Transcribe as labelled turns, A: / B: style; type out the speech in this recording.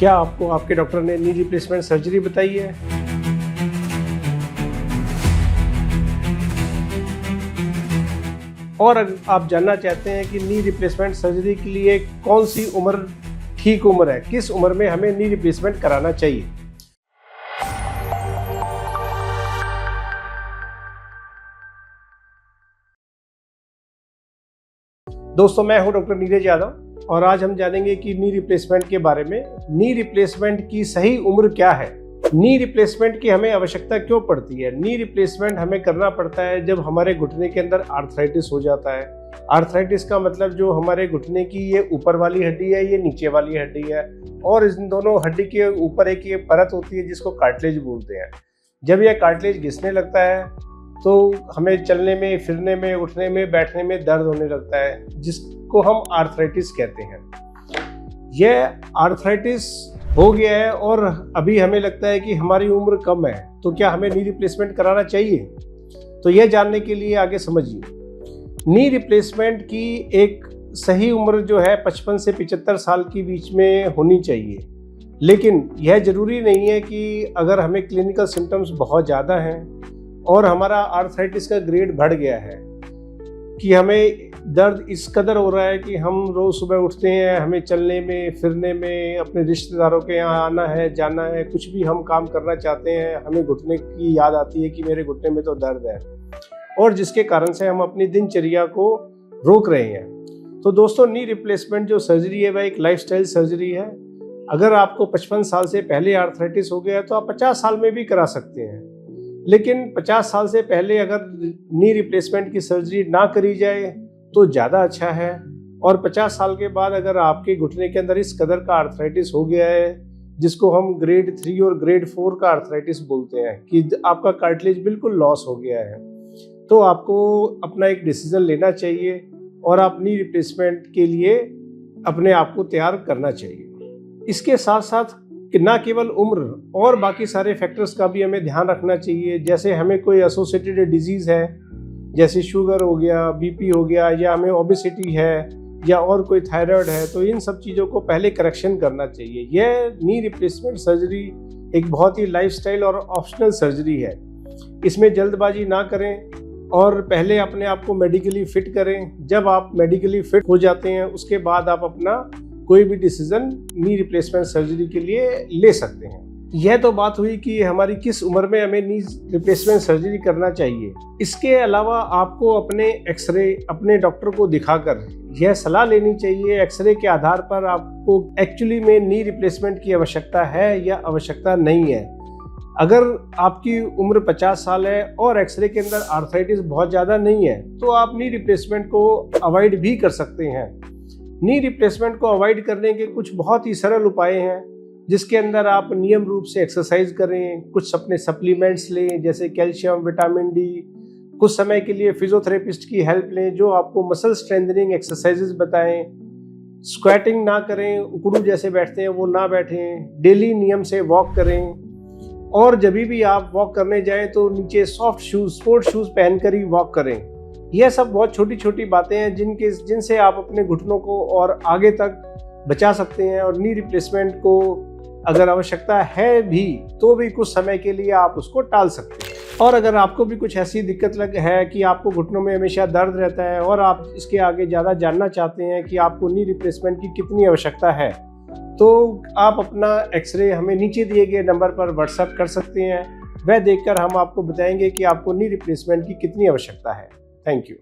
A: क्या आपको आपके डॉक्टर ने नी रिप्लेसमेंट सर्जरी बताई है? और अगर आप जानना चाहते हैं कि नी रिप्लेसमेंट सर्जरी के लिए कौन सी उम्र ठीक उम्र है, किस उम्र में हमें नी रिप्लेसमेंट कराना चाहिए? दोस्तों, मैं हूं डॉक्टर नीरज यादव और आज हम जानेंगे कि नी रिप्लेसमेंट के बारे में। नी रिप्लेसमेंट की सही उम्र क्या है? नी रिप्लेसमेंट की हमें आवश्यकता क्यों पड़ती है? नी रिप्लेसमेंट हमें करना पड़ता है जब हमारे घुटने के अंदर आर्थराइटिस हो जाता है। आर्थराइटिस का मतलब जो हमारे घुटने की ये ऊपर वाली हड्डी है, ये नीचे वाली हड्डी है और इन दोनों हड्डी के ऊपर एक ये परत होती है जिसको कार्टिलेज बोलते हैं। जब यह कार्टिलेज घिसने लगता है तो हमें चलने में, फिरने में, उठने में, बैठने में दर्द होने लगता है, जिसको हम आर्थराइटिस कहते हैं। यह आर्थराइटिस हो गया है और अभी हमें लगता है कि हमारी उम्र कम है, तो क्या हमें नी रिप्लेसमेंट कराना चाहिए? तो यह जानने के लिए आगे समझिए। नी रिप्लेसमेंट की एक सही उम्र जो है 55 से 75 साल के बीच में होनी चाहिए, लेकिन यह जरूरी नहीं है कि अगर हमें क्लिनिकल सिम्टम्स बहुत ज़्यादा हैं और हमारा आर्थराइटिस का ग्रेड बढ़ गया है कि हमें दर्द इस कदर हो रहा है कि हम रोज़ सुबह उठते हैं, हमें चलने में, फिरने में, अपने रिश्तेदारों के यहाँ आना है, जाना है, कुछ भी हम काम करना चाहते हैं, हमें घुटने की याद आती है कि मेरे घुटने में तो दर्द है, और जिसके कारण से हम अपनी दिनचर्या को रोक रहे हैं। तो दोस्तों, नी रिप्लेसमेंट जो सर्जरी है वह एक लाइफस्टाइल सर्जरी है। अगर आपको 55 साल से पहले आर्थराइटिस हो गया है तो आप 50 साल में भी करा सकते हैं, लेकिन 50 साल से पहले अगर नी रिप्लेसमेंट की सर्जरी ना करी जाए तो ज़्यादा अच्छा है। और 50 साल के बाद अगर आपके घुटने के अंदर इस कदर का आर्थराइटिस हो गया है, जिसको हम ग्रेड 3 और ग्रेड 4 का आर्थराइटिस बोलते हैं, कि आपका कार्टिलेज बिल्कुल लॉस हो गया है, तो आपको अपना एक डिसीजन लेना चाहिए और आप नी रिप्लेसमेंट के लिए अपने आप को तैयार करना चाहिए। इसके साथ साथ कि ना केवल उम्र और बाकी सारे फैक्टर्स का भी हमें ध्यान रखना चाहिए। जैसे हमें कोई एसोसिएटेड डिजीज़ है, जैसे शुगर हो गया, बीपी हो गया, या हमें ओबेसिटी है, या और कोई थायराइड है, तो इन सब चीज़ों को पहले करेक्शन करना चाहिए। यह नी रिप्लेसमेंट सर्जरी एक बहुत ही लाइफस्टाइल और ऑप्शनल सर्जरी है। इसमें जल्दबाजी ना करें और पहले अपने आप को मेडिकली फिट करें। जब आप मेडिकली फिट हो जाते हैं उसके बाद आप अपना कोई भी डिसीजन नी रिप्लेसमेंट सर्जरी के लिए ले सकते हैं। यह तो बात हुई कि हमारी किस उम्र में हमें नी रिप्लेसमेंट सर्जरी करना चाहिए। इसके अलावा आपको अपने एक्सरे अपने डॉक्टर को दिखाकर यह सलाह लेनी चाहिए, एक्सरे के आधार पर आपको एक्चुअली में नी रिप्लेसमेंट की आवश्यकता है या आवश्यकता नहीं है। अगर आपकी उम्र 50 साल है और एक्सरे के अंदर आर्थराइटिस बहुत ज़्यादा नहीं है तो आप नी रिप्लेसमेंट को अवॉइड भी कर सकते हैं। नी रिप्लेसमेंट को अवॉइड करने के कुछ बहुत ही सरल उपाय हैं, जिसके अंदर आप नियम रूप से एक्सरसाइज करें, कुछ अपने सप्लीमेंट्स लें जैसे कैल्शियम, विटामिन डी, कुछ समय के लिए फिजियोथेरेपिस्ट की हेल्प लें जो आपको मसल स्ट्रेंथनिंग एक्सरसाइजेज बताएं। स्क्वाटिंग ना करें, उकड़ू जैसे बैठते हैं वो ना बैठें, डेली नियम से वॉक करें, और जब भी आप वॉक करने जाएं तो नीचे सॉफ्ट शूज़, स्पोर्ट्स शूज़ पहनकर ही वॉक करें। यह सब बहुत छोटी छोटी बातें हैं जिनसे आप अपने घुटनों को और आगे तक बचा सकते हैं, और नी रिप्लेसमेंट को अगर आवश्यकता है भी तो भी कुछ समय के लिए आप उसको टाल सकते हैं। और अगर आपको भी कुछ ऐसी दिक्कत है कि आपको घुटनों में हमेशा दर्द रहता है और आप इसके आगे ज़्यादा जानना चाहते हैं कि आपको नी रिप्लेसमेंट की कितनी आवश्यकता है, तो आप अपना एक्सरे हमें नीचे दिए गए नंबर पर व्हाट्सएप कर सकते हैं। वह देखकर हम आपको बताएंगे कि आपको नी रिप्लेसमेंट की कितनी आवश्यकता है। Thank you.